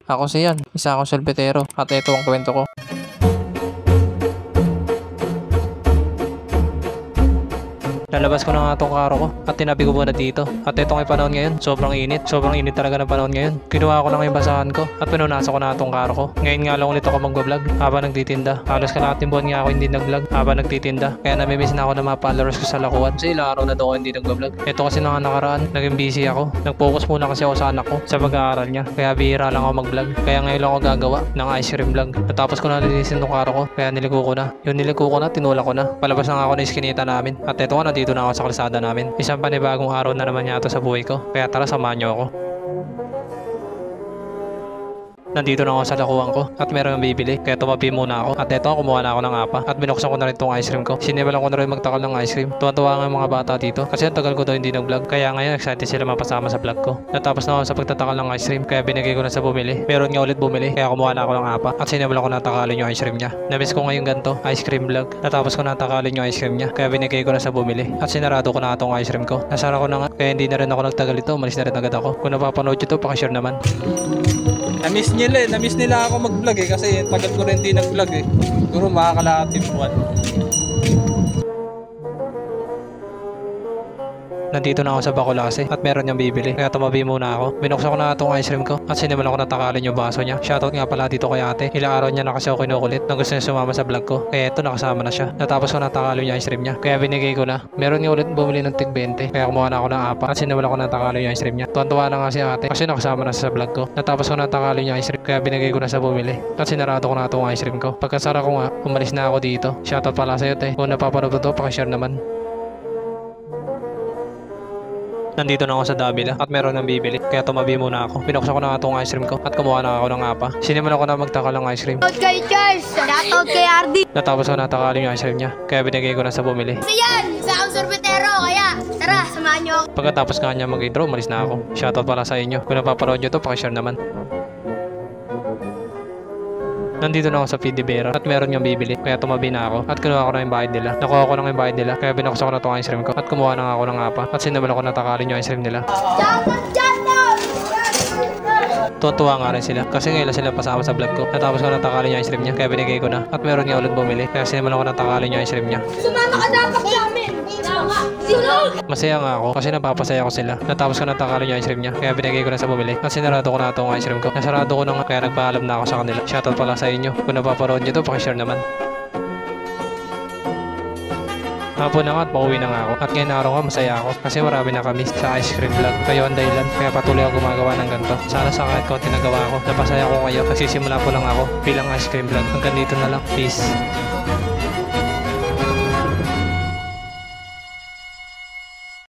Ako si Yan, isa akong solbetero at ito ang kwento ko. Lalabas ko na nga itong karo ko at tinabi ko muna dito. At ito ngayong panahon ngayon, sobrang init. Sobrang init talaga ng panahon ngayon. Kinuha ko na ngayong basahan ko at pinunasan ko na itong karo ko. Ngayon nga lang ulit ako mag-vlog habang nagtitinda. Halos kalahating buwan nga ako hindi nag-vlog habang nagtitinda. Kaya namimiss na ako ng mga followers ko sa lakuan. Kasi ilang araw na daw ako hindi nag-vlog. Ito kasi na nakaraan, naging busy ako. Nag-focus muna kasi ako sa anak ko sa pag-aaral niya. Kaya bihira lang ako mag-vlog. Kaya ngayon lang ako gagawa ng ice cream vlog. Natapos ko na linisin itong karo ko. Kaya niligo ko na. Yung niligo ko na, tinula ko na. Palabas na nga ako na iskinita namin. At ito nga, nandito na ako sa kalsada namin. Isang panibagong araw na naman yata sa buhay ko. Kaya tara, samahan niyo ako. Nandito na ako sa lakuan ko at meron ng bibili. Kaya tumabi muna ako. At eto, kumuha na ako ng apa. At binuksan ko na rin itong ice cream ko. Sinimulan ko na rin magtakal ng ice cream. Tuwa-tuwa nga yung mga bata dito. Kasi ang tagal ko daw hindi nag-vlog. Kaya ngayon excited sila mapasama sa vlog ko. Natapos na ako sa pagtatakal ng ice cream. Kaya binigay ko na sa bumili. Meron nga ulit bumili. Kaya kumuha na ako ng apa. At sinimulan ko na takalin yung ice cream niya. Namiss ko ngayon ganito, ice cream vlog. Natapos ko na takalin yung ice cream niya. Kaya binigay ko na sa bumili. At sinarado ko na itong ice cream ko. Nasara ko na nga. Kaya hindi na rin ako nagtagal ito. Umalis na rin agad ako. Kung napapanood nyo ito, pakishare naman. Namiss nila ako mag-vlog kasi tagal ko rin hindi nag-vlog Siguro makakalahating buwan. Nandito na ako sa Bacolase at meron niyang bibili. Kaya tumabi muna ako. Binuksan ko na itong ice cream ko at sinimulan ko na takalin yung baso niya. Shoutout nga pala dito kay ate. Ilang araw niya na kasi ako kinukulit na gusto niya sumama sa vlog ko. Kaya ito, nakasama na siya. Natapos ko na takalin yung ice cream niya. Kaya binigay ko na. Meron nga ulit bumili ng tig 20. Kaya kumuha na ako ng apa at sinimulan ko na takalin yung ice cream niya. Tuwan-tuwa na nga si ate kasi nakasama na siya sa vlog ko. Natapos ko na takalin yung ice cream. Kaya binigay ko na sa bumili. At sinarado ko na itong ice cream ko. Pagkasara ko nga, umalis na ako dito. Shoutout pala sa'yo te. Kung napapanood mo to, pakishare naman. Nandito na ako sa Davila at meron ng bibili. Kaya tumabi muna ako. Binuksan ko na itong ice cream ko at kumuha na ako ng apa. Sinimulan ko na magtakal ng ice cream. Shoutout kay Charles! Shoutout kay Ardi! Natapos ko na takalin yung ice cream niya. Kaya binigay ko na sa bumili. Kasi yan! Isa akong sorbetero! Kaya tara, samahan niyo ako. Pagkatapos nga niya mag-intro, umalis na ako. Shoutout pala sa inyo. Kung napapanood nyo to, pakishare naman. Nandito na ako sa Pidibera at meron niyang bibili. Kaya tumabi na ako at kinuha ko na yung bayad nila. Nakuha ko na yung bayad nila. Kaya binuksan ko na itong ice cream ko at kumuha na ako ng apa. At sinimulan ko na takalin yung ice cream nila. Tuwa nga rin sila kasi ngayon lang sila pasama sa vlog ko. Natapos ko na takalin yung ice cream niya. Kaya binigay ko na. At meron nga ulit bumili. Kaya sinimulan ko na takalin yung ice cream niya. Sumama ka dapat sa amin! Masaya nga ako kasi napapasaya ko sila. Natapos ko na takalin yung ice cream niya. Kaya binigay ko na sa bumili. At sinarado ko na itong ice cream ko. Nasarado ko na nga kaya nagpaalam na ako sa kanila. Shoutout pala sa inyo. Kung napapanood nyo to, pakishare naman. Hapon na nga at pauwi na nga ako. At ngayon araw nga masaya ako kasi marami na kami sa ice cream vlog. Kayo ang dahilan kaya patuloy ako gumagawa ng ganito. Sana sa kahit konti nagawa ko, napasaya ko kayo. Nagsisimula po lang ako bilang ice cream vlog. Hanggang dito na lang. Peace.